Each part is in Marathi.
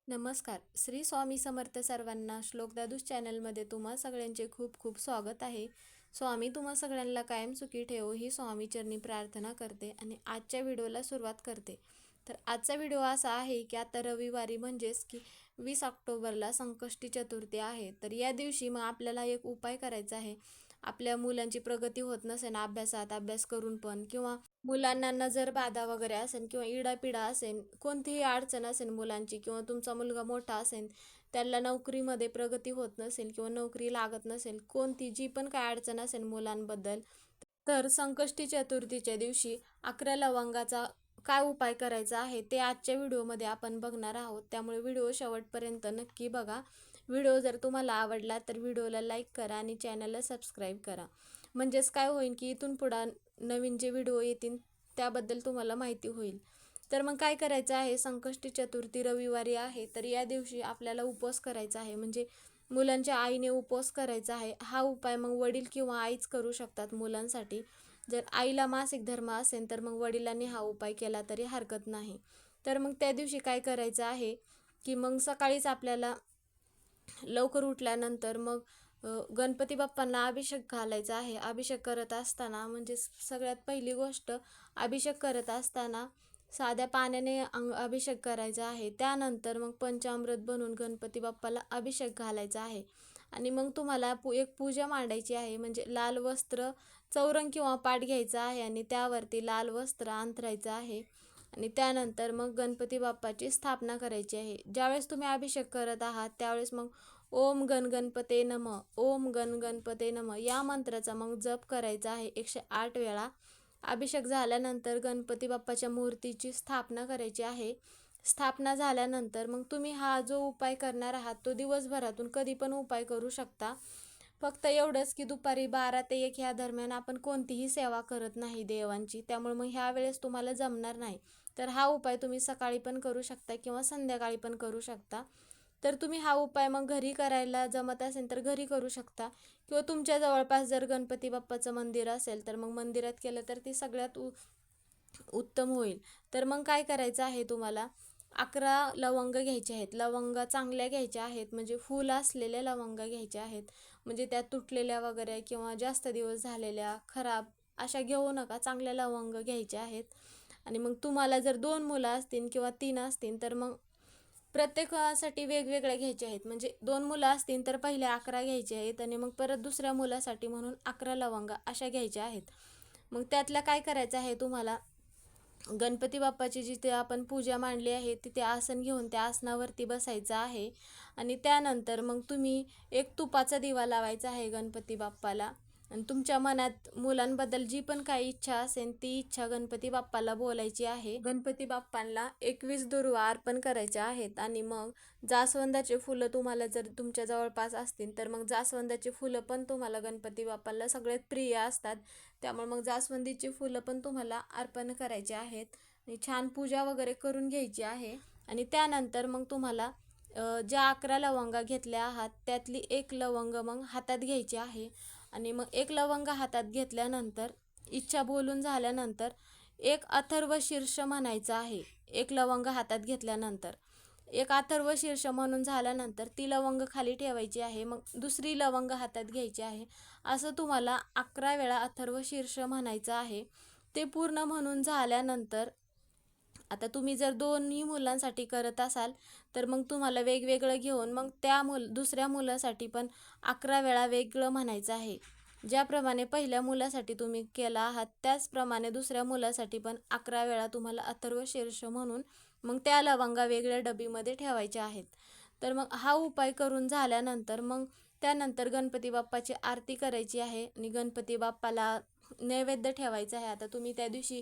नमस्कार. श्री स्वामी समर्थ सर्वांना. श्लोक दादूस चॅनलमध्ये तुम्हा सगळ्यांचे खूप खूप स्वागत आहे. स्वामी तुम्हा सगळ्यांना कायम सुखी ठेवो ही स्वामीचरणी प्रार्थना करते आणि आजच्या व्हिडिओला सुरुवात करते. तर आजचा व्हिडिओ असा आहे की आता रविवारी म्हणजेच की 20 ऑक्टोबरला संकष्टी चतुर्थी आहे. तर या दिवशी मग आपल्याला एक उपाय करायचा आहे. आपल्या मुलांची प्रगती होत नसेल अभ्यासात, अभ्यास करून पण, किंवा मुलांना नजर बाधा वगैरे असेल किंवा इडापिडा असेल, कोणतीही अडचण असेल मुलांची, किंवा तुमचा मुलगा मोठा असेल, त्याला नोकरीमध्ये प्रगती होत नसेल किंवा नोकरी लागत नसेल, कोणती जी पण काय अडचण असेल मुलांबद्दल, तर संकष्टी चतुर्थीच्या दिवशी 11 लवंगाचा काय उपाय करायचा आहे ते आजच्या व्हिडिओमध्ये आपण बघणार आहोत. त्यामुळे व्हिडिओ शेवटपर्यंत नक्की बघा. व्हिडिओ जर तुम्हाला आवडला तर व्हिडिओला लाईक करा आणि चॅनलला सबस्क्राईब करा. म्हणजेच काय होईल की इथून पुढं नवीन जे व्हिडिओ येतील त्याबद्दल तुम्हाला माहिती होईल. तर मग काय करायचं आहे, संकष्टी चतुर्थी रविवारी आहे, तर या दिवशी आपल्याला उपवास करायचा आहे. म्हणजे मुलांच्या आईने उपवास करायचा आहे. हा उपाय मग वडील किंवा आईच करू शकतात मुलांसाठी. जर आईला मासिक धर्म असेल तर मग वडिलांनी हा उपाय केला तरी हरकत नाही. तर मग त्या दिवशी काय करायचं आहे की मग सकाळीच आपल्याला लवकर उठल्यानंतर मग गणपती बाप्पांना अभिषेक घालायचा आहे. अभिषेक करत असताना म्हणजे सगळ्यात पहिली गोष्ट, अभिषेक करत असताना साध्या पाण्याने अभिषेक करायचा आहे. त्यानंतर मग पंचामृत बनवून गणपती बाप्पाला अभिषेक घालायचा आहे. आणि मग तुम्हाला एक पूजा मांडायची आहे. म्हणजे लाल वस्त्र, चौरंग किंवा पाट घ्यायचा आहे आणि त्यावरती लाल वस्त्र अंथरायचं आहे. आणि त्यानंतर मग गणपती बाप्पाची स्थापना करायची आहे. ज्यावेळेस तुम्ही अभिषेक करत आहात त्यावेळेस मग ओम गण गणपते नमः, ओम गण गणपते नमः या मंत्राचा मग जप करायचा आहे 108 वेळा. अभिषेक झाल्यानंतर गणपती बाप्पाच्या मूर्तीची स्थापना करायची आहे. स्थापना झाल्यानंतर मग तुम्ही हा जो उपाय करणार आहात तो दिवसभरातून कधी पण उपाय करू शकता. फक्त एवढंच की दुपारी 12 ते 1 ह्या दरम्यान आपण कोणतीही सेवा करत नाही देवांची, त्यामुळे मग ह्या वेळेस तुम्हाला जमणार नाही. तर हा उपाय तुम्ही सकाळी पण करू शकता किंवा संध्याकाळी पण करू शकता. तर तुम्ही हा उपाय मग घरी करायला जमत असेल तर घरी करू शकता, किंवा तुमच्या जवळपास जर गणपती बाप्पाचं मंदिर असेल तर मग मंदिरात केलं तर ती सगळ्यात उत्तम होईल. तर मग काय करायचं आहे, तुम्हाला 11 लवंग घ्यायचे आहेत. लवंगा चांगल्या घ्यायच्या आहेत, म्हणजे फूल असलेल्या लवंगा घ्यायच्या आहेत. म्हणजे त्या तुटलेल्या वगैरे किंवा जास्त दिवस झालेल्या खराब अशा घेऊ नका, चांगल्या लवंग घ्यायच्या आहेत. आणि मग तुम्हाला जर 2 मुलं असतील किंवा 3 असतील तर मग प्रत्येकासाठी वेगवेगळ्या घ्यायचे आहेत. म्हणजे 2 मुलं असतील तर पहिले 11 घ्यायचे आहेत आणि मग परत दुसऱ्या मुलासाठी म्हणून 11 लवंगा अशा घ्यायच्या आहेत. मग त्यातल्या काय करायचं आहे, तुम्हाला गणपती बाप्पाची जिथे आपण पूजा मांडली आहे तिथे आसन घेऊन त्या आसनावरती बसायचं आहे. आणि त्यानंतर मग तुम्ही एक तुपाचा दिवा लावायचा आहे गणपती बाप्पाला. आणि तुमच्या मनात मुलांबद्दल जी पण काही इच्छा असेल ती इच्छा गणपती बाप्पाला बोलायची आहे. गणपती बाप्पांना 21 दुर्वा अर्पण करायच्या आहेत. आणि मग जास्वंदाचे फुलं तुम्हाला जर तुमच्या जवळपास असतील तर मग जास्वंदाची फुलं पण तुम्हाला गणपती बाप्पाला सगळ्यात प्रिय असतात. त्यामुळे मग जास्वंदीची फुलं पण तुम्हाला अर्पण करायची आहेत. आणि छान पूजा वगैरे करून घ्यायची आहे. आणि त्यानंतर मग तुम्हाला ज्या 11 लवंगा घेतल्या आहात त्यातली एक लवंग मग हातात घ्यायची आहे. आणि मग एक लवंग हातात घेतल्यानंतर इच्छा बोलून झाल्यानंतर एक अथर्व शीर्ष म्हणायचं आहे. एक लवंग हातात घेतल्यानंतर एक अथर्व शीर्ष म्हणून झाल्यानंतर ती लवंग खाली ठेवायची आहे. मग दुसरी लवंग हातात घ्यायची आहे. असं तुम्हाला 11 वेळा अथर्व शीर्ष म्हणायचं आहे. ते पूर्ण म्हणून झाल्यानंतर आता तुम्ही जर दोन्ही मुलांसाठी करत असाल तर मग तुम्हाला वेगवेगळं घेऊन मग त्या दुसऱ्या मुलासाठी पण 11 वेळा वेगळं म्हणायचं आहे. ज्याप्रमाणे पहिल्या मुलासाठी तुम्ही केला आहात त्याचप्रमाणे दुसऱ्या मुलासाठी पण 11 वेळा तुम्हाला अथर्व शीर्ष म्हणून मग त्या लवंगा वेगळ्या डबीमध्ये ठेवायच्या आहेत. तर मग हा उपाय करून झाल्यानंतर मग त्यानंतर गणपती बाप्पाची आरती करायची आहे आणि गणपती बाप्पाला नैवेद्य ठेवायचा आहे. आता तुम्ही त्या दिवशी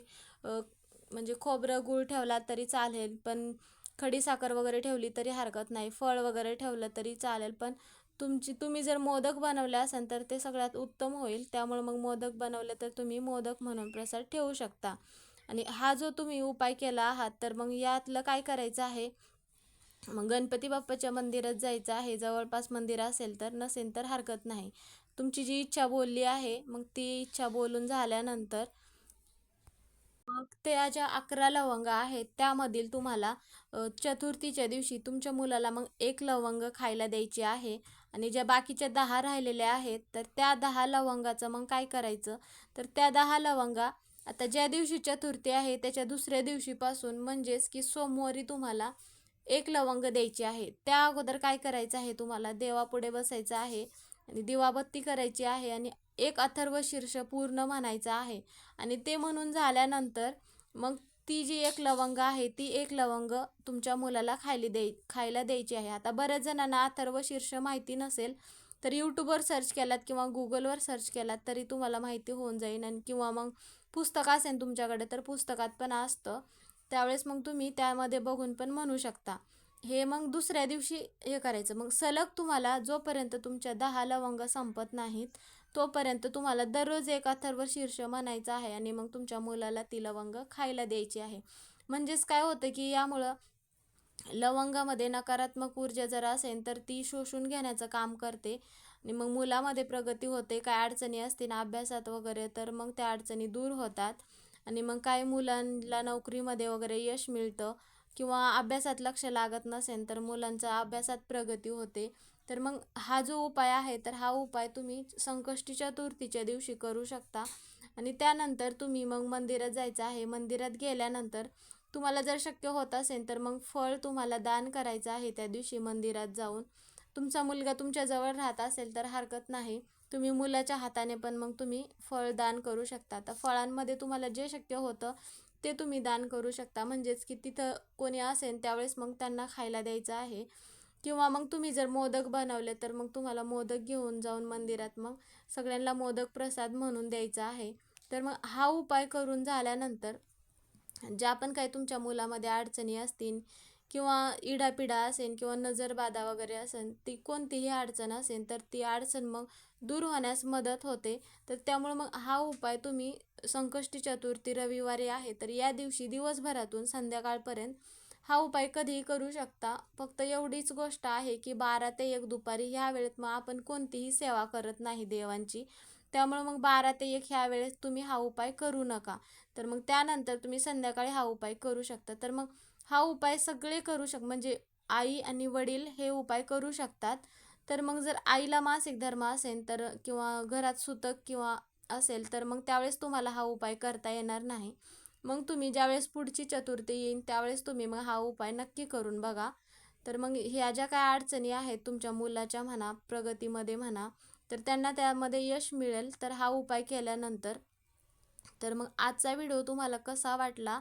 म्हणजे खोबरं गूळ ठेवला तरी चालेल, पण खडीसाखर वगैरे ठेवली तरी हरकत नाही, फळ वगैरे ठेवलं तरी चालेल. पण तुम्ही जर मोदक बनवले असेल तर ते सगळ्यात उत्तम होईल. त्यामुळे मग मोदक बनवले तर तुम्ही मोदक म्हणून प्रसाद ठेवू शकता. आणि हा जो तुम्ही उपाय केला आहात तर मग यातलं काय करायचं आहे, मग गणपती बाप्पाच्या मंदिरात जायचं आहे. जवळपास मंदिर असेल तर, नसेल तर हरकत नाही. तुमची जी इच्छा बोलली आहे मग ती इच्छा बोलून झाल्यानंतर मग त्या ज्या 11 लवंगा आहेत त्यामधील तुम्हाला चतुर्थीच्या दिवशी तुमच्या मुलाला मग एक लवंग खायला द्यायची आहे. आणि ज्या बाकीच्या 10 राहिलेल्या आहेत तर त्या 10 लवंगाचं मग काय करायचं, तर त्या 10 लवंगा आता ज्या दिवशी चतुर्थी आहे त्याच्या दुसऱ्या दिवशीपासून म्हणजेच की सोमवारी तुम्हाला एक लवंग द्यायची आहे. त्या अगोदर काय करायचं आहे, तुम्हाला देवापुढे बसायचं आहे आणि दिवाबत्ती करायची आहे आणि एक अथर्व शीर्ष पूर्ण म्हणायचं आहे. आणि ते म्हणून झाल्यानंतर मग ती जी एक लवंग आहे ती एक लवंग तुमच्या मुलाला खायला द्यायची आहे. आता बऱ्याच जणांना अथर्व शीर्ष माहिती नसेल तर यूट्यूबवर सर्च केलात किंवा गुगलवर सर्च केलात तरी तुम्हाला माहिती होऊन जाईल. आणि किंवा मग पुस्तक असेल तुमच्याकडे तर पुस्तकात पण असतं, त्यावेळेस मग तुम्ही त्यामध्ये बघून पण म्हणू शकता. हे मग दुसऱ्या दिवशी हे करायचं. मग सलग तुम्हाला जोपर्यंत तुमच्या 10 लवंग संपत नाहीत तोपर्यंत तुम्हाला दररोज एक अथर्व शीर्ष म्हणायचं आहे आणि मग तुमच्या मुलाला ती लवंग खायला द्यायची आहे. म्हणजेच काय होतं की यामुळं लवंगामध्ये नकारात्मक ऊर्जा जर असेल तर ती शोषून घेण्याचं काम करते आणि मग मुलामध्ये प्रगती होते. काय अडचणी असतील अभ्यासात वगैरे तर मग त्या अडचणी दूर होतात. आणि मग काही मुलांना नोकरीमध्ये वगैरे यश मिळतं किंवा अभ्यासात लक्ष लागत नसेल तर मुलांचा अभ्यासात प्रगती होते. तर मग हा जो उपाय आहे तर हा उपाय तुम्ही संकष्टी चतुर्थीच्या दिवशी करू शकता. आणि त्यानंतर तुम्ही मग मंदिरात जायचं आहे. मंदिरात गेल्यानंतर तुम्हाला जर शक्य होत असेल तर मग फळ तुम्हाला दान करायचं आहे त्या दिवशी मंदिरात जाऊन. तुमचा मुलगा तुमच्या जवळ राहत असेल तर हरकत नाही, तुम्ही मुलाच्या हाताने पण मग तुम्ही फळ दान करू शकता. तर फळांमध्ये तुम्हाला जे शक्य होतं ते तुम्ही दान करू शकता. म्हणजेच की तिथं कोणी असेल त्यावेळेस मग त्यांना खायला द्यायचं आहे. किंवा मग तुम्ही जर मोदक बनवले तर मग तुम्हाला मोदक घेऊन जाऊन मंदिरात मग सगळ्यांना मोदक प्रसाद म्हणून द्यायचा आहे. तर मग हा उपाय करून झाल्यानंतर ज्या पण काही तुमच्या मुलामध्ये अडचणी असतील किंवा इडापिडा असेल किंवा नजरबाधा वगैरे असेल, ती कोणतीही अडचण असेल तर ती अडचण मग दूर होण्यास मदत होते. तर त्यामुळे मग हा उपाय तुम्ही संकष्टी चतुर्थी रविवारी आहे तर या दिवशी दिवसभरातून संध्याकाळपर्यंत हा उपाय कधीही करू शकता. फक्त एवढीच गोष्ट आहे की 12 ते 1 दुपारी ह्या वेळेत मग आपण कोणतीही सेवा करत नाही देवांची. त्यामुळे मग 12 ते 1 ह्या वेळेस तुम्ही हा उपाय करू नका. तर मग त्यानंतर तुम्ही संध्याकाळी हा उपाय करू शकता. तर मग हा उपाय सगळे करू म्हणजे आई आणि वडील हे उपाय करू शकतात. तर मग जर आईला मासिक धर्म असेल तर किंवा घरात सुतक किंवा असेल तर मग त्यावेळेस तुम्हाला हा उपाय करता येणार नाही. मग तुम्ही ज्यावेळेस पुढची चतुर्थी येईन त्यावेळेस तुम्ही मग हा उपाय नक्की करून बघा. तर मग ह्या ज्या काय अडचणी आहेत तुमच्या मुलाच्या म्हणा प्रगतीमध्ये म्हणा तर त्यांना त्यामध्ये यश मिळेल तर हा उपाय केल्यानंतर. तर मग आजचा व्हिडिओ तुम्हाला कसा वाटला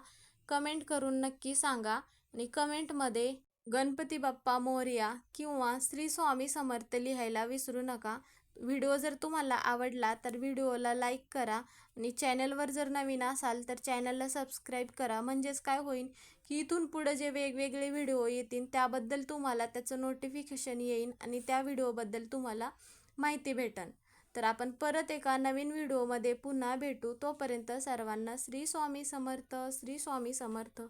कमेंट करून नक्की सांगा. आणि कमेंटमध्ये गणपती बाप्पा मोरया किंवा श्री स्वामी समर्थ लिहायला विसरू नका. व्हिडिओ जर तुम्हाला आवडला तर व्हिडिओला लाईक करा आणि चॅनलवर जर नवीन असाल तर चॅनलला सबस्क्राईब करा. म्हणजेच काय होईल की इथून पुढे जे वेगवेगळे व्हिडिओ येतील त्याबद्दल तुम्हाला त्याचं नोटिफिकेशन येईल आणि त्या व्हिडिओबद्दल तुम्हाला माहिती भेटेल. तर आपण परत एका नवीन व्हिडिओमध्ये पुन्हा भेटू. तोपर्यंत सर्वांना श्री स्वामी समर्थ, श्री स्वामी समर्थ.